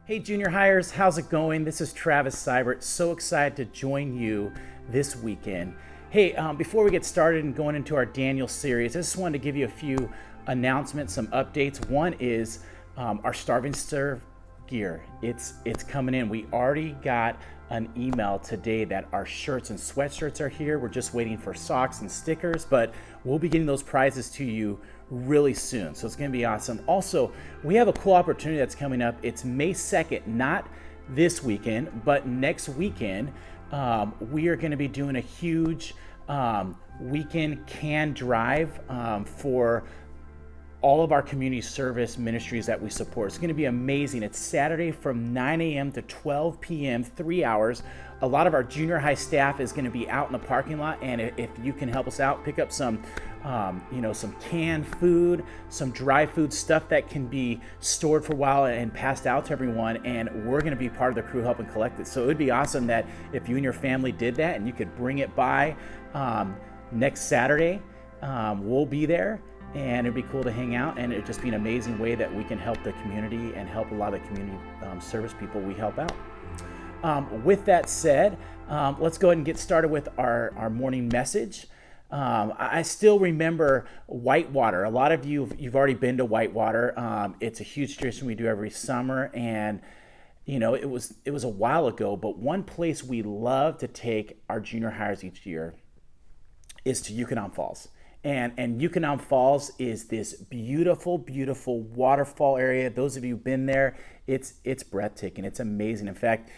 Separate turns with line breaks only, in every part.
Hey junior hires, how's it going? This is Travis Sybert. So excited to join you this weekend. Hey, before we get started and going into our Daniel series, I just wanted to give you a few announcements, some updates. One is our Starving Serve gear. It's coming in. We already got an email today that our shirts and sweatshirts are here. We're just waiting for socks and stickers, but we'll be getting those prizes to you really soon. So it's going to be awesome. Also, we have a cool opportunity that's coming up. It's May 2nd, not this weekend, but next weekend. We are going to be doing a huge weekend can drive for all of our community service ministries that we support. It's going to be amazing. It's Saturday from 9 a.m. to 12 p.m., 3 hours. A lot of our junior high staff is going to be out in the parking lot, and if you can help us out, pick up some some canned food, some dry food, stuff that can be stored for a while and passed out to everyone, and we're going to be part of the crew helping collect it. So it would be awesome that if you and your family did that and you could bring it by next Saturday. We'll be there, and it'd be cool to hang out, and it'd just be an amazing way that we can help the community and help a lot of the community service people we help out. With that said, let's go ahead and get started with our morning message. I still remember Whitewater. A lot of you've already been to Whitewater. It's a huge tradition we do every summer, and it was a while ago, but one place we love to take our junior hires each year is to Yukonon Falls. And Yukonon Falls is this beautiful, beautiful waterfall area. Those of you who've been there, it's breathtaking. It's amazing. In fact,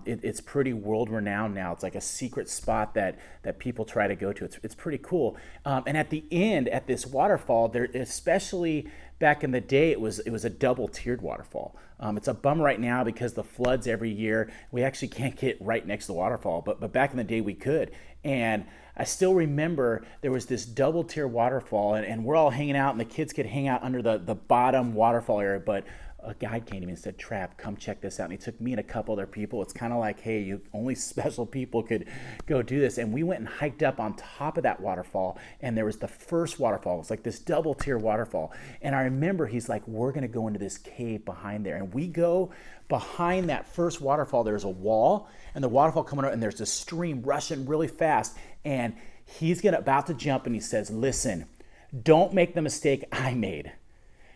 it's pretty world renowned now. It's like a secret spot that people try to go to. It's pretty cool. And at the end, at this waterfall, there, especially back in the day, it was a double tiered waterfall. It's a bummer right now because the floods every year. We actually can't get right next to the waterfall, but back in the day we could. And I still remember there was this double tier waterfall, and we're all hanging out, and the kids could hang out under the bottom waterfall area, but a guide came to me and said, "Trav, come check this out." And he took me and a couple other people. It's kind of like, hey, only special people could go do this. And we went and hiked up on top of that waterfall, and there was the first waterfall. It was like this double tier waterfall. And I remember he's like, "We're going to go into this cave behind there." And we go behind that first waterfall. There's a wall, and the waterfall coming out, and there's a stream rushing really fast. And he's about to jump, and he says, "Listen, don't make the mistake I made.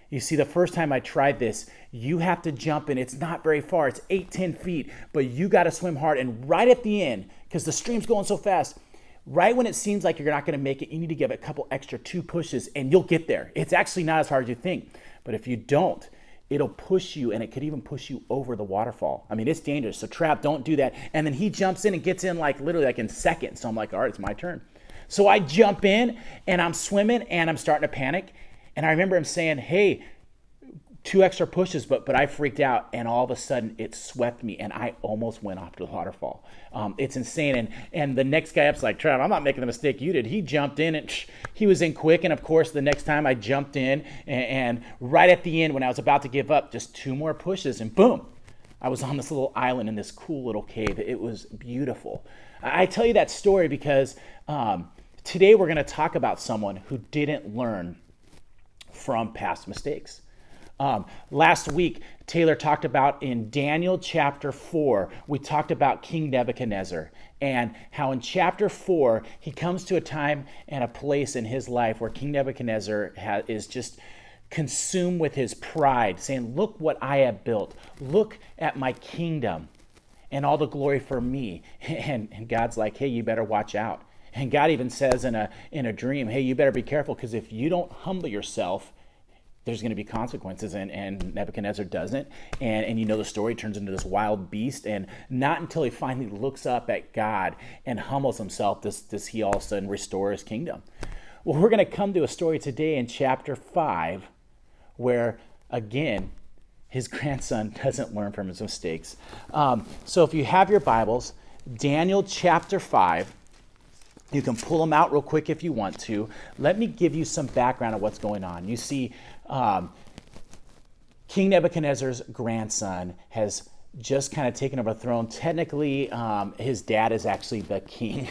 You see, the first time I tried this, you have to jump in. It's not very far. It's 8-10 feet, but you got to swim hard. And right at the end, because the stream's going so fast, right when it seems like you're not going to make it, you need to give it a couple extra 2 pushes, and you'll get there. It's actually not as hard as you think. But if you don't, it'll push you, and it could even push you over the waterfall. I mean, it's dangerous. So Trav, don't do that." And then he jumps in and gets in literally in seconds. So I'm like, all right, it's my turn. So I jump in, and I'm swimming, and I'm starting to panic. And I remember him saying, "Hey, 2 extra pushes," but I freaked out, and all of a sudden it swept me, and I almost went off to the waterfall. It's insane. And the next guy up's like, "Trav, I'm not making the mistake you did." He jumped in, and he was in quick. And of course, the next time I jumped in, and right at the end, when I was about to give up, just 2 more pushes, and boom, I was on this little island in this cool little cave. It was beautiful. I tell you that story because today we're going to talk about someone who didn't learn from past mistakes. Last week, Taylor talked about in Daniel chapter 4, we talked about King Nebuchadnezzar and how in chapter 4, he comes to a time and a place in his life where King Nebuchadnezzar is just consumed with his pride, saying, "Look what I have built. Look at my kingdom and all the glory for me." And God's like, "Hey, you better watch out." And God even says in a dream, "Hey, you better be careful, because if you don't humble yourself, there's going to be consequences." And Nebuchadnezzar doesn't. And the story turns into this wild beast. And not until he finally looks up at God and humbles himself does he all of a sudden restore his kingdom. Well, we're going to come to a story today in chapter 5 where, again, his grandson doesn't learn from his mistakes. So if you have your Bibles, Daniel chapter 5, you can pull them out real quick if you want to. Let me give you some background of what's going on. You see, King Nebuchadnezzar's grandson has just kind of taken over the throne. Technically, his dad is actually the king,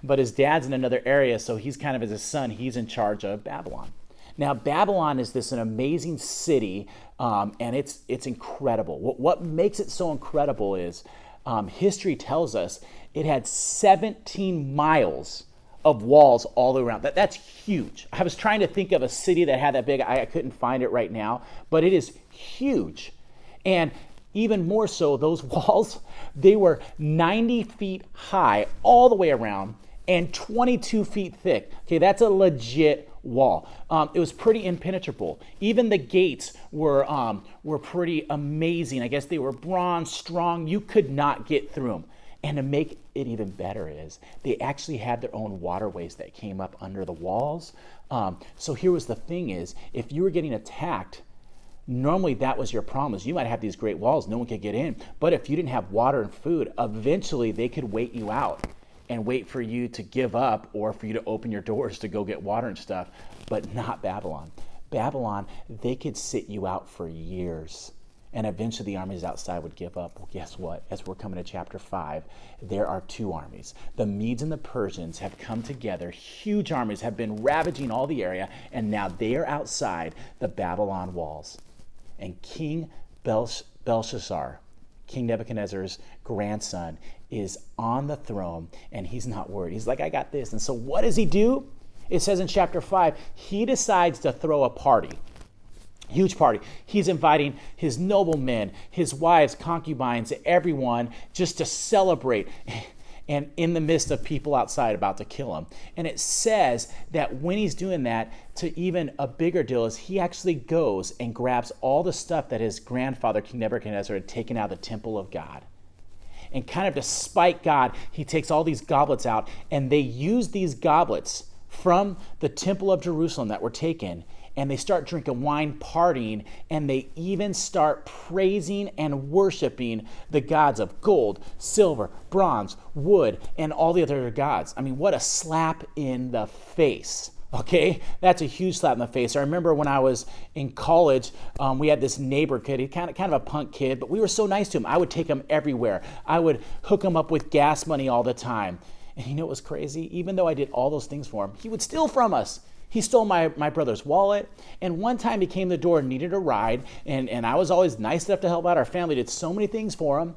but his dad's in another area, so he's kind of, as his son, he's in charge of Babylon. Now, Babylon is an amazing city, and it's incredible. What makes it so incredible is history tells us it had 17 miles of walls all the way around. That's huge. I was trying to think of a city that had that big. I couldn't find it right now, but it is huge. And even more so, those walls, they were 90 feet high all the way around and 22 feet thick. Okay, that's a legit wall. It was pretty impenetrable. Even the gates were pretty amazing. I guess they were bronze, strong. You could not get through them. And to make it even better is they actually had their own waterways that came up under the walls. So here was the thing is, if you were getting attacked, normally that was your problem. Is you might have these great walls, no one could get in. But if you didn't have water and food, eventually they could wait you out and wait for you to give up or for you to open your doors to go get water and stuff. But not Babylon. Babylon, they could sit you out for years. And eventually the armies outside would give up. Well, guess what? As we're coming to chapter 5, there are two armies. The Medes and the Persians have come together. Huge armies have been ravaging all the area. And now they are outside the Babylon walls. And King Belshazzar, King Nebuchadnezzar's grandson, is on the throne. And he's not worried. He's like, I got this. And so what does he do? It says in chapter 5, he decides to throw a party. Huge party. He's inviting his noblemen, his wives, concubines, everyone just to celebrate. And in the midst of people outside about to kill him. And it says that when he's doing that, to even a bigger deal is he actually goes and grabs all the stuff that his grandfather, King Nebuchadnezzar, had taken out of the temple of God. And kind of to spite God, he takes all these goblets out, and they use these goblets from the temple of Jerusalem that were taken, and they start drinking wine, partying, and they even start praising and worshiping the gods of gold, silver, bronze, wood, and all the other gods. I mean, what a slap in the face. Okay, that's a huge slap in the face. I remember when I was in college, we had this neighbor kid. He kind of a punk kid, but we were so nice to him. I would take him everywhere. I would hook him up with gas money all the time. And you know what was crazy? Even though I did all those things for him, he would steal from us. He stole my brother's wallet. And one time he came to the door and needed a ride. And I was always nice enough to help out. Our family did so many things for him.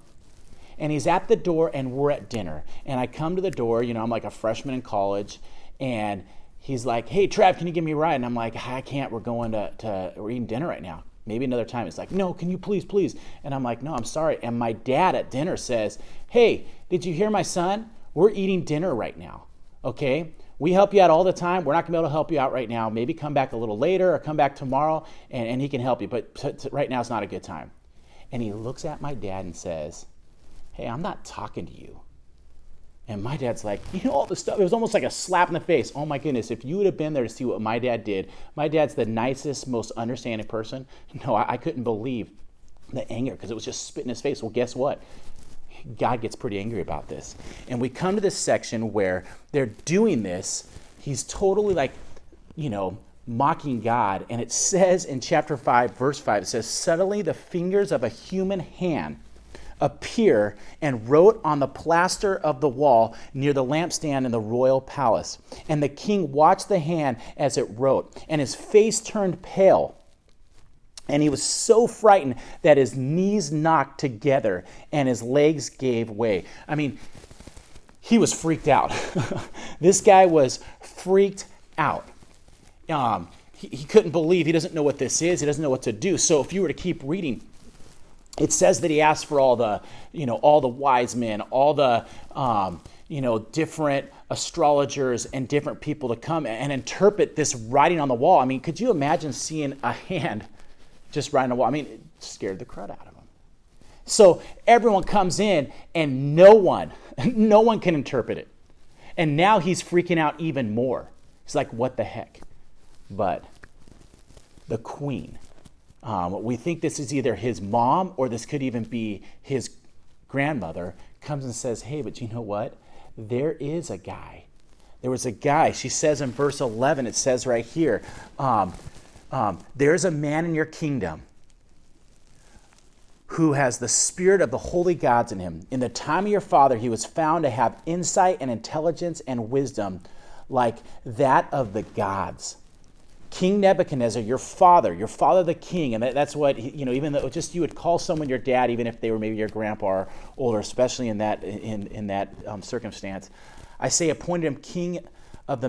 And he's at the door and we're at dinner. And I come to the door, I'm like a freshman in college. And he's like, hey, Trav, can you give me a ride? And I'm like, I can't. We're going we're eating dinner right now. Maybe another time. He's like, no, can you please? And I'm like, no, I'm sorry. And my dad at dinner says, hey, did you hear my son? We're eating dinner right now, okay? We help you out all the time. We're not going to be able to help you out right now. Maybe come back a little later or come back tomorrow and he can help you. But right now is not a good time. And he looks at my dad and says, hey, I'm not talking to you. And my dad's like, all the stuff. It was almost like a slap in the face. Oh my goodness, if you would have been there to see what my dad did. My dad's the nicest, most understanding person. No, I couldn't believe the anger because it was just spit in his face. Well, guess what? God gets pretty angry about this. And we come to this section where they're doing this. He's totally mocking God. And it says in chapter 5, verse 5, it says, suddenly the fingers of a human hand appear and wrote on the plaster of the wall near the lampstand in the royal palace. And the king watched the hand as it wrote, and his face turned pale. And he was so frightened that his knees knocked together and his legs gave way. I mean, he was freaked out. This guy was freaked out. He couldn't believe. He doesn't know what this is. He doesn't know what to do. So if you were to keep reading, it says that he asked for all the wise men, all the, different astrologers and different people to come and interpret this writing on the wall. I mean, could you imagine seeing a hand just writing on the wall? I mean, it scared the crud out of him. So everyone comes in and no one can interpret it. And now he's freaking out even more. He's like, what the heck? But the queen, we think this is either his mom or this could even be his grandmother, comes and says, hey, but you know what? There is a guy. There was a guy. She says in verse 11, it says right here, there's a man in your kingdom who has the spirit of the holy gods in him. In the time of your father, he was found to have insight and intelligence and wisdom like that of the gods. King Nebuchadnezzar, your father the king, and that's what, even though just you would call someone your dad, even if they were maybe your grandpa or older, especially in that circumstance. I say appointed him king of the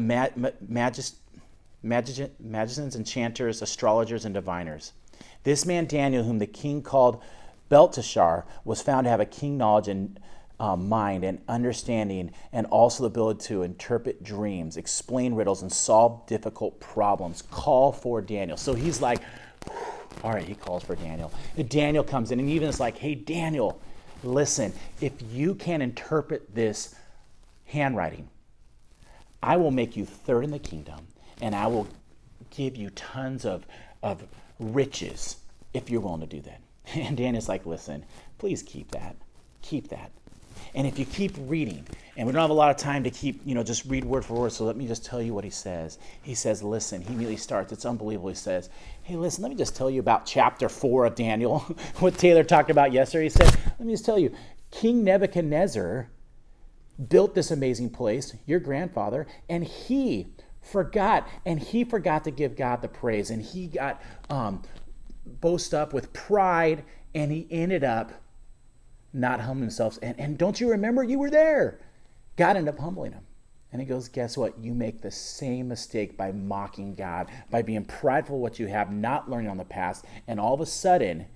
magicians, enchanters, astrologers, and diviners. This man Daniel, whom the king called Belteshazzar, was found to have a keen knowledge and mind and understanding, and also the ability to interpret dreams, explain riddles, and solve difficult problems. Call for Daniel. So he's like, all right, he calls for Daniel. And Daniel comes in, and even is like, hey, Daniel, listen, if you can interpret this handwriting, I will make you third in the kingdom, and I will give you tons of riches if you're willing to do that. And Daniel's like, listen, please keep that. Keep that. And if you keep reading, and we don't have a lot of time to keep, just read word for word, so let me just tell you what he says. He says, listen, he immediately starts, it's unbelievable. He says, hey, listen, let me just tell you about chapter 4 of Daniel, what Taylor talked about yesterday. He said, let me just tell you, King Nebuchadnezzar built this amazing place, your grandfather, and he forgot to give God the praise, and he got boast up with pride, and he ended up not humbling himself. And don't you remember? You were there. God ended up humbling him. And he goes, guess what? You make the same mistake by mocking God, by being prideful of what you have, not learning on the past. And all of a sudden,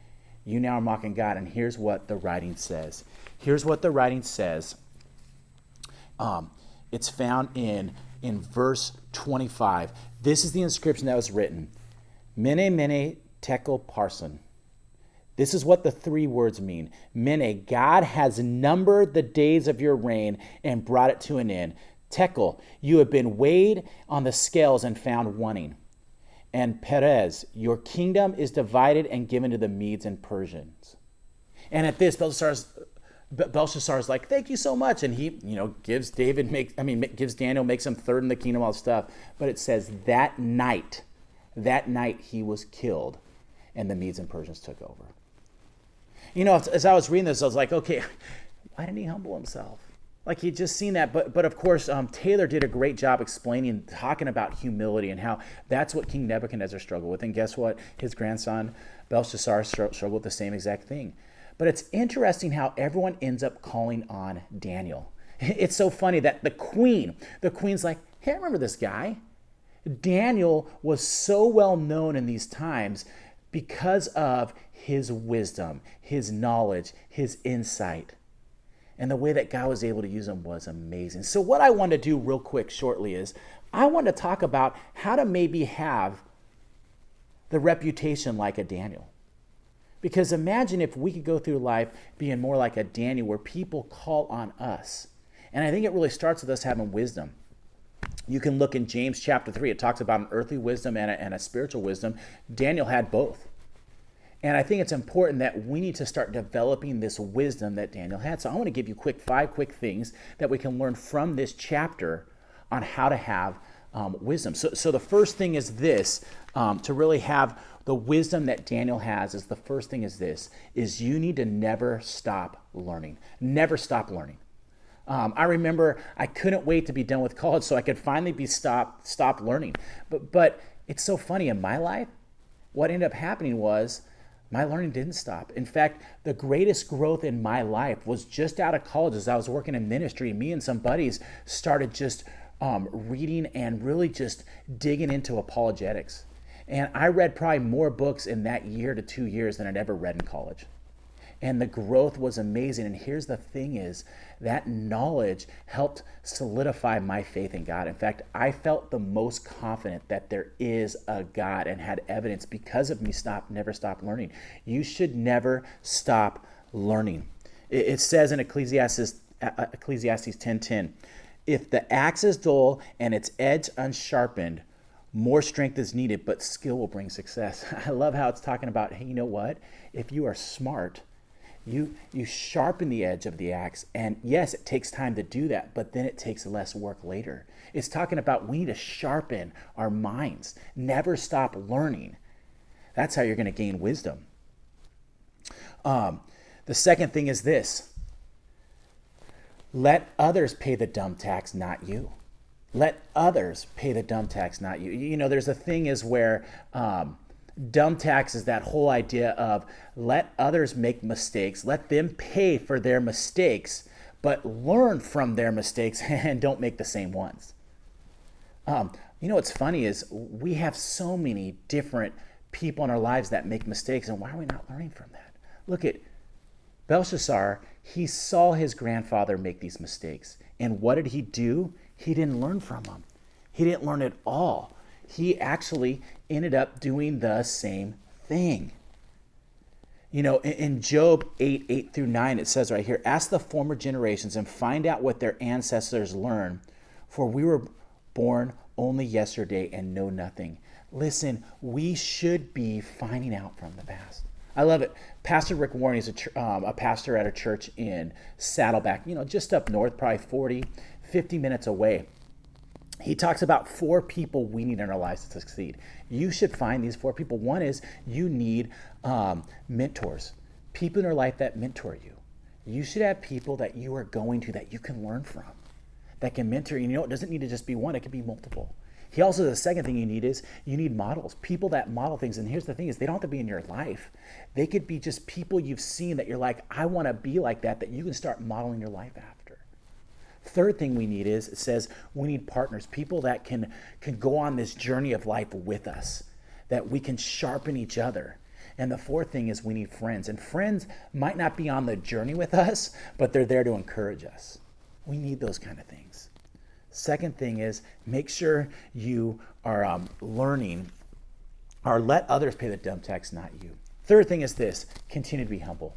you now are mocking God. And here's what the writing says. Here's what the writing says. It's found in verse 25. This is the inscription that was written. Mene, mene, tekel, parson. This is what the 3 words mean. Mene, God has numbered the days of your reign and brought it to an end. Tekel, you have been weighed on the scales and found wanting. And Perez, your kingdom is divided and given to the Medes and Persians. And at this, Belshazzar is like, thank you so much. And he, gives Daniel, makes him third in the kingdom, all this stuff. But it says that night he was killed and the Medes and Persians took over. As I was reading this, I was like, okay, why didn't he humble himself? Like he'd just seen that. But of course, Taylor did a great job talking about humility and how that's what King Nebuchadnezzar struggled with. And guess what? His grandson, Belshazzar, struggled with the same exact thing. But it's interesting how everyone ends up calling on Daniel. It's so funny that the queen's like, hey, I remember this guy. Daniel was so well known in these times because of his wisdom, his knowledge, his insight. And the way that God was able to use him was amazing. So what I want to do real quick shortly is I want to talk about how to maybe have the reputation like a Daniel. Because imagine if we could go through life being more like a Daniel where people call on us. And I think it really starts with us having wisdom. You can look in James chapter 3. It talks about an earthly wisdom and a spiritual wisdom. Daniel had both. And I think it's important that we need to start developing this wisdom that Daniel had. So I want to give you 5 quick things that we can learn from this chapter on how to have wisdom. So the first thing is this, to really have the wisdom that Daniel has is the first thing is you need to never stop learning. Never stop learning. I remember I couldn't wait to be done with college so I could finally stop learning. But it's so funny in my life, what ended up happening was my learning didn't stop. In fact, the greatest growth in my life was just out of college as I was working in ministry. Me and some buddies started just reading and really just digging into apologetics. And I read probably more books in that year to 2 years than I'd ever read in college. And the growth was amazing. And here's the thing is that knowledge helped solidify my faith in God. In fact, I felt the most confident that there is a God and had evidence because of me never stop learning. You should never stop learning. It says in Ecclesiastes 10:10, if the axe is dull and its edge unsharpened, more strength is needed, but skill will bring success. I love how it's talking about, hey, you know what? If you are smart, you sharpen the edge of the axe. And yes, it takes time to do that, but then it takes less work later. It's talking about we need to sharpen our minds. Never stop learning. That's how you're going to gain wisdom. The second thing is this. Let others pay the dumb tax, not you. Let others pay the dumb tax, not you. There's a thing is where dumb tax is that whole idea of let others make mistakes, let them pay for their mistakes, but learn from their mistakes and don't make the same ones. What's funny is we have so many different people in our lives that make mistakes, and why are we not learning from that? Look at Belshazzar. He saw his grandfather make these mistakes, and what did he do? He didn't learn from them. He didn't learn at all. He actually ended up doing the same thing. In Job 8:8-9, it says right here, ask the former generations and find out what their ancestors learned, for we were born only yesterday and know nothing. Listen, we should be finding out from the past. I love it. Pastor Rick Warren is a pastor at a church in Saddleback, just up north, probably 50 minutes away. He talks about 4 people we need in our lives to succeed. You should find these 4 people. One is you need mentors, people in your life that mentor you. You should have people that you are going to that you can learn from, that can mentor you. It doesn't need to just be one, it can be multiple. He also, the second thing you need models, people that model things. And here's the thing is they don't have to be in your life. They could be just people you've seen that you're like, I want to be like that you can start modeling your life after. Third thing we need is, it says we need partners, people that can go on this journey of life with us, that we can sharpen each other. And the fourth thing is we need friends. And friends might not be on the journey with us, but they're there to encourage us. We need those kind of things. Second thing is make sure you are learning, or let others pay the dumb tax, not you. Third thing is this, continue to be humble.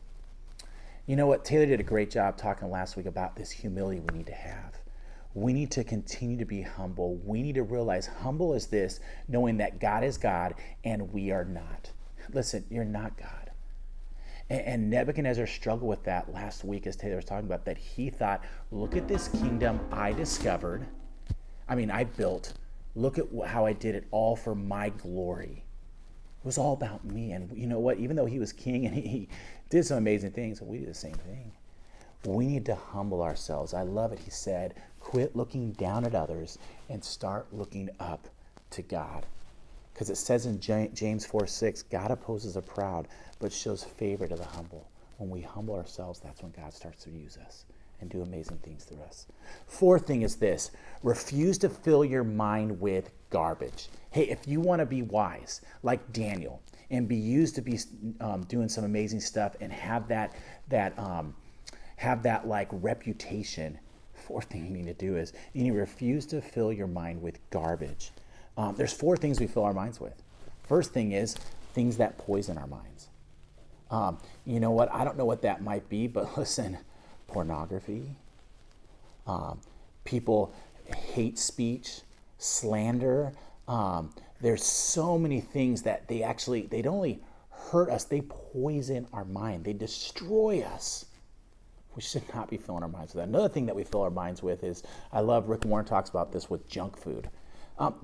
You know what? Taylor did a great job talking last week about this humility we need to have. We need to continue to be humble. We need to realize humble is this, knowing that God is God and we are not. Listen, you're not God. And Nebuchadnezzar struggled with that last week, as Taylor was talking about, that he thought, look at this kingdom I discovered. I built. Look at how I did it all for my glory. It was all about me. And you know what? Even though he was king and he did some amazing things, we do the same thing. We need to humble ourselves. I love it. He said, quit looking down at others and start looking up to God. Because it says in James 4:6, God opposes the proud, but shows favor to the humble. When we humble ourselves, that's when God starts to use us and do amazing things through us. Fourth thing is this, refuse to fill your mind with garbage. Hey, if you want to be wise, like Daniel, and be used to be doing some amazing stuff and have that like reputation, fourth thing you need to do is you need to refuse to fill your mind with garbage. There's 4 things we fill our minds with. First thing is things that poison our minds. You know what? I don't know what that might be, but listen, pornography, people hate speech, slander. There's so many things that they don't only hurt us, they poison our mind. They destroy us. We should not be filling our minds with that. Another thing that we fill our minds with is, I love Rick Warren talks about this with junk food.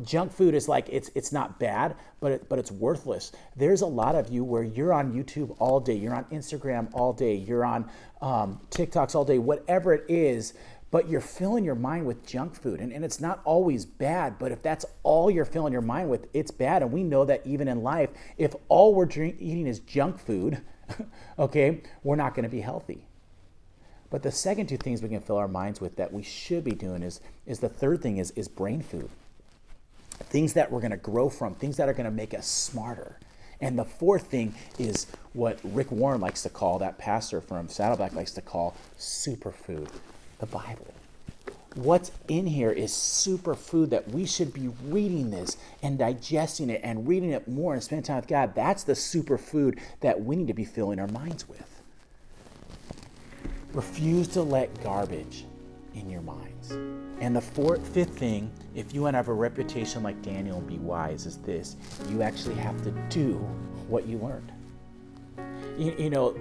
Junk food is like, it's not bad, but it's worthless. There's a lot of you where you're on YouTube all day, you're on Instagram all day, you're on TikToks all day, whatever it is, but you're filling your mind with junk food. And it's not always bad, but if that's all you're filling your mind with, it's bad. And we know that even in life, if all we're eating is junk food, okay, we're not going to be healthy. But the second 2 things we can fill our minds with that we should be doing is the third thing is brain food. Things that we're going to grow from, things that are going to make us smarter. And the fourth thing is what Rick Warren likes to call, that pastor from Saddleback likes to call superfood, the Bible. What's in here is superfood that we should be reading this and digesting it and reading it more and spending time with God. That's the superfood that we need to be filling our minds with. Refuse to let garbage in your minds. And the fifth thing, if you want to have a reputation like Daniel and be wise, is this. You actually have to do what you learned. You know,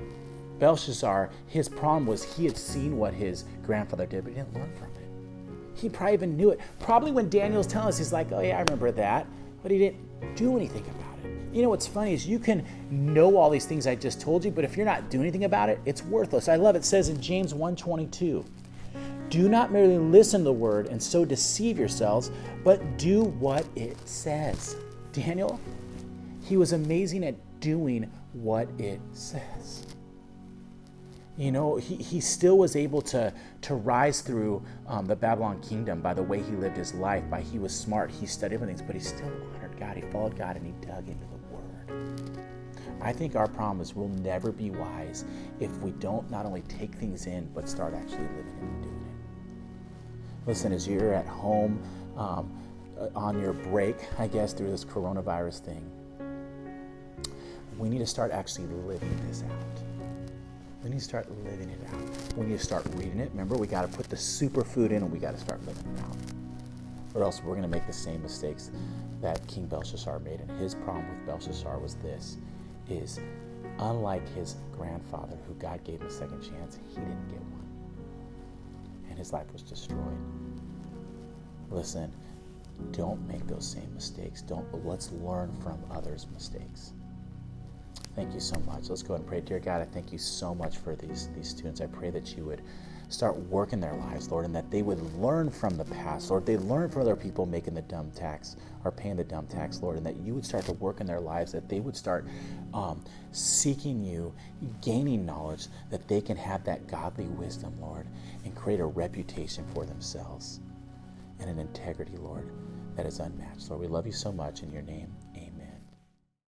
Belshazzar, his problem was he had seen what his grandfather did, but he didn't learn from it. He probably even knew it. Probably when Daniel's telling us, he's like, oh yeah, I remember that, but he didn't do anything about it. You know what's funny is you can know all these things I just told you, but if you're not doing anything about it, it's worthless. I love it. It says in James 1:22, Do not merely listen to the word and so deceive yourselves, but do what it says. Daniel, he was amazing at doing what it says. You know, he still was able to rise through the Babylon kingdom by the way he lived his life, by he was smart, he studied things, but he still honored God, he followed God, and he dug into the word. I think our problem is we'll never be wise if we don't not only take things in, but start actually living it and doing it. Listen, as you're at home on your break, I guess, through this coronavirus thing, we need to start actually living this out. We need to start living it out. We need to start reading it. Remember, we got to put the superfood in and we got to start living it out. Or else we're going to make the same mistakes that King Belshazzar made. And his problem with Belshazzar was this, is unlike his grandfather, who God gave him a second chance, he didn't get one. And his life was destroyed. Listen, don't make those same mistakes. Let's learn from others' mistakes. Thank you so much. Let's go ahead and pray. Dear God, I thank you so much for these students. I pray that you would start working their lives, Lord, and that they would learn from the past, Lord. They learn from other people making the dumb tax or paying the dumb tax, Lord, and that you would start to work in their lives, that they would start seeking you, gaining knowledge, that they can have that godly wisdom, Lord, and create a reputation for themselves and an integrity, Lord, that is unmatched. Lord, we love you so much. In your name, amen.